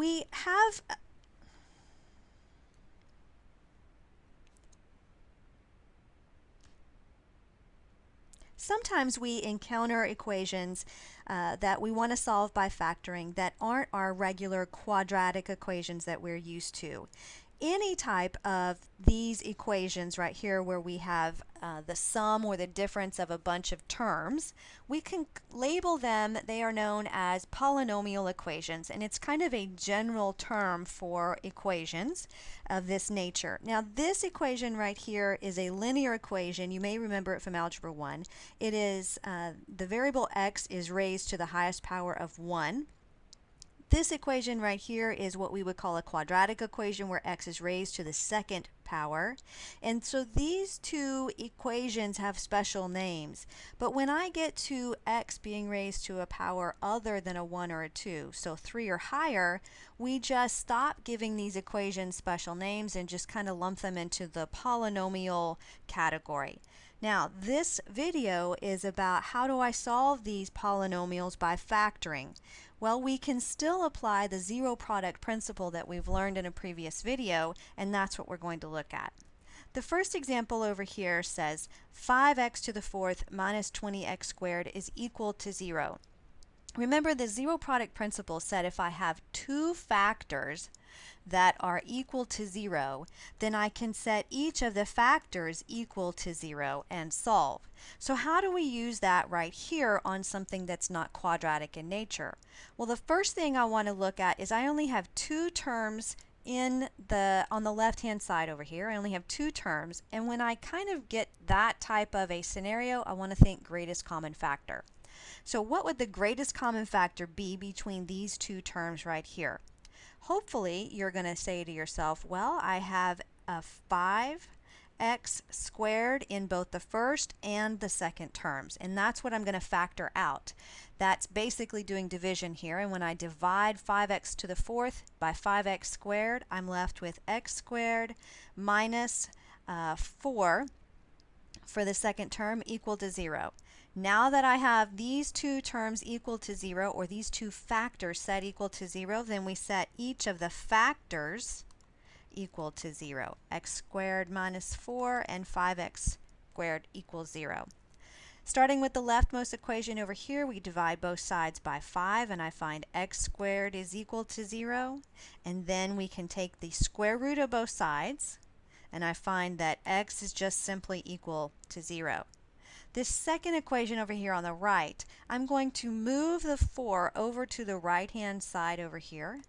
We have sometimes we encounter equations that we want to solve by factoring that aren't our regular quadratic equations that we're used to. Any type of these equations right here where we have the sum or the difference of a bunch of terms, we can label them, they are known as polynomial equations, and it's kind of a general term for equations of this nature. Now this equation right here is a linear equation. You may remember it from Algebra 1. It is the variable x is raised to the highest power of 1. This equation right here is what we would call a quadratic equation where x is raised to the second power. And so these two equations have special names. But when I get to x being raised to a power other than a 1 or a 2, so 3 or higher, we just stop giving these equations special names and just kind of lump them into the polynomial category. Now, this video is about how do I solve these polynomials by factoring. Well, we can still apply the zero product principle that we've learned in a previous video, and that's what we're going to look at. The first example over here says 5x to the fourth minus 20x squared is equal to 0. Remember, the zero product principle said if I have two factors that are equal to 0, then I can set each of the factors equal to 0 and solve. So how do we use that right here on something that's not quadratic in nature? Well, the first thing I want to look at is I only have two terms on the left hand side over here. I only have two terms, and when I kind of get that type of a scenario, I want to think greatest common factor. So what would the greatest common factor be between these two terms right here? Hopefully you're going to say to yourself, well, I have a 5x squared in both the first and the second terms, and that's what I'm going to factor out. That's basically doing division here, and when I divide 5x to the fourth by 5x squared, I'm left with x squared minus 4 for the second term equal to 0. Now that I have these two terms equal to 0, or these two factors set equal to 0, then we set each of the factors equal to 0. X squared minus 4 and 5x squared equals 0. Starting with the leftmost equation over here, we divide both sides by 5, and I find x squared is equal to 0. And then we can take the square root of both sides, and I find that x is just simply equal to 0. This second equation over here on the right, I'm going to move the 4 over to the right hand side over here,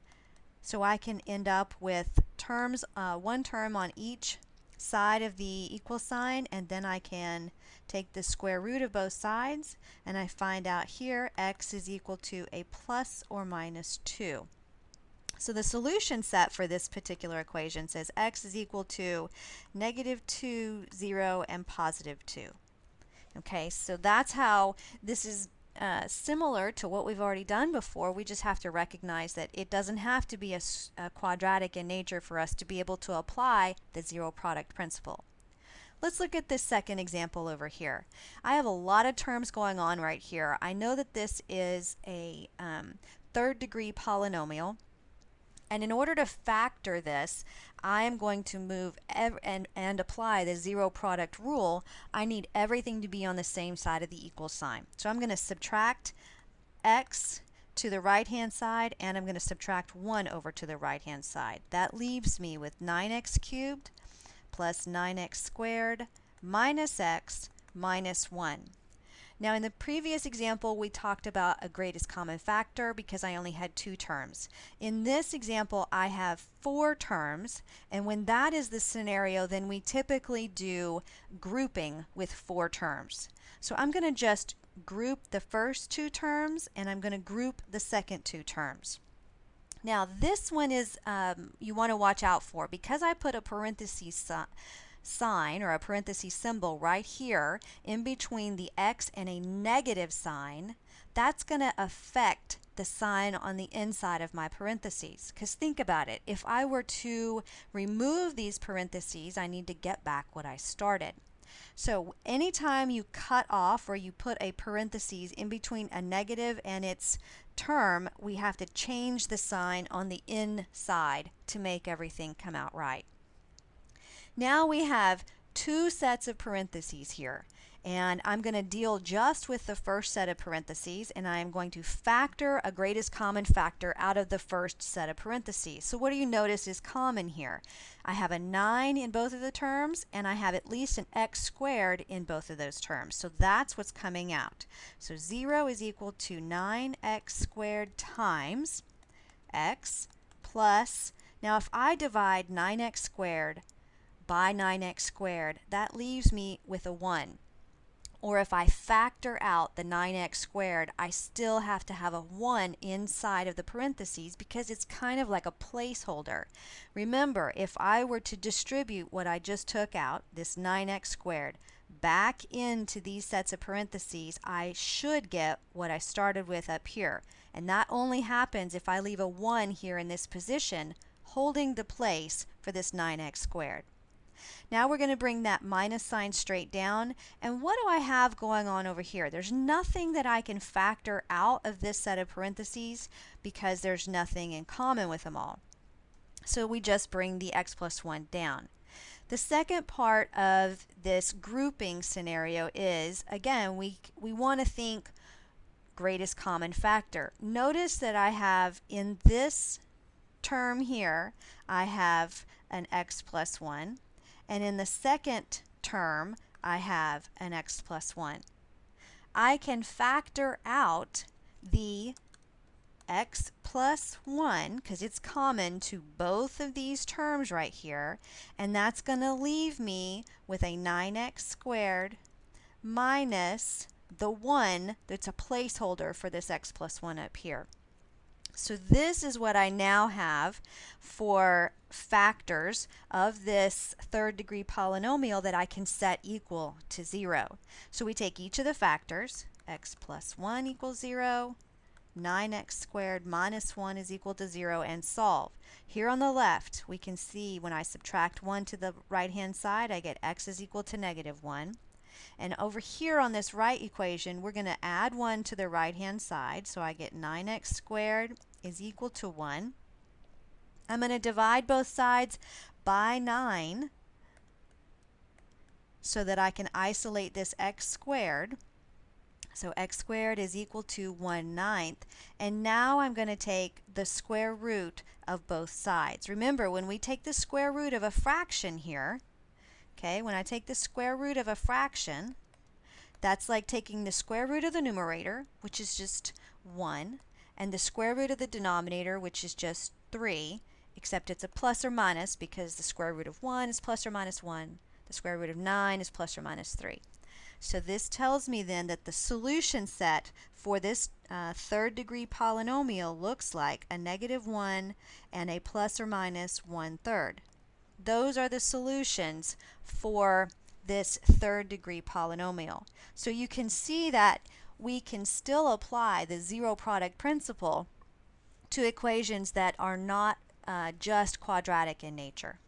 so I can end up with terms, one term on each side of the equal sign, and then I can take the square root of both sides, and I find out here x is equal to a plus or minus 2. So the solution set for this particular equation says x is equal to -2, 0, and positive 2. Okay, so that's how this is similar to what we've already done before. We just have to recognize that it doesn't have to be a quadratic in nature for us to be able to apply the zero product principle. Let's look at this second example over here. I have a lot of terms going on right here. I know that this is a third degree polynomial. And in order to factor this, I am going to move and apply the zero product rule. I need everything to be on the same side of the equal sign. So I'm going to subtract x to the right hand side, and I'm going to subtract 1 over to the right hand side. That leaves me with 9x cubed plus 9x squared minus x minus 1. Now in the previous example we talked about a greatest common factor because I only had two terms. In this example I have 4 terms, and when that is the scenario, then we typically do grouping with 4 terms. So I'm going to just group the first 2 terms, and I'm going to group the second 2 terms. Now this one is you want to watch out for, because I put a parenthesis sign or a parenthesis symbol right here in between the x and a negative sign. That's going to affect the sign on the inside of my parentheses. Because think about it, if I were to remove these parentheses, I need to get back what I started. So anytime you cut off or you put a parenthesis in between a negative and its term, we have to change the sign on the inside to make everything come out right. Now we have two sets of parentheses here, and I'm going to deal just with the first set of parentheses, and I'm going to factor a greatest common factor out of the first set of parentheses. So what do you notice is common here? I have a 9 in both of the terms, and I have at least an x squared in both of those terms. So that's what's coming out. So 0 is equal to 9x squared times x plus, now if I divide 9x squared by 9x squared, that leaves me with a 1. Or if I factor out the 9x squared, I still have to have a 1 inside of the parentheses because it's kind of like a placeholder. Remember, if I were to distribute what I just took out, this 9x squared, back into these sets of parentheses, I should get what I started with up here. And that only happens if I leave a 1 here in this position, holding the place for this 9x squared. Now we're going to bring that minus sign straight down, and what do I have going on over here? There's nothing that I can factor out of this set of parentheses because there's nothing in common with them all. So we just bring the x plus 1 down. The second part of this grouping scenario is, again, we want to think greatest common factor. Notice that I have in this term here, I have an x plus 1. And in the second term, I have an x plus 1. I can factor out the x plus 1 because it's common to both of these terms right here, and that's going to leave me with a 9x squared minus the 1 that's a placeholder for this x plus 1 up here. So this is what I now have for factors of this third degree polynomial that I can set equal to 0. So we take each of the factors, x plus 1 equals 0, 9x squared minus 1 is equal to 0, and solve. Here on the left, we can see when I subtract 1 to the right-hand side, I get x is equal to negative 1. And over here on this right equation, we're going to add 1 to the right-hand side, so I get 9x squared is equal to 1. I'm going to divide both sides by 9 so that I can isolate this x squared. So x squared is equal to 1/9. And now I'm going to take the square root of both sides. Remember, when we take the square root of a fraction here, okay, when I take the square root of a fraction, that's like taking the square root of the numerator, which is just 1, and the square root of the denominator, which is just 3, except it's a plus or minus because the square root of 1 is plus or minus 1. The square root of 9 is plus or minus 3. So this tells me then that the solution set for this third degree polynomial looks like a negative 1 and a plus or minus 1/3. Those are the solutions for this third degree polynomial. So you can see that we can still apply the zero product principle to equations that are not just quadratic in nature.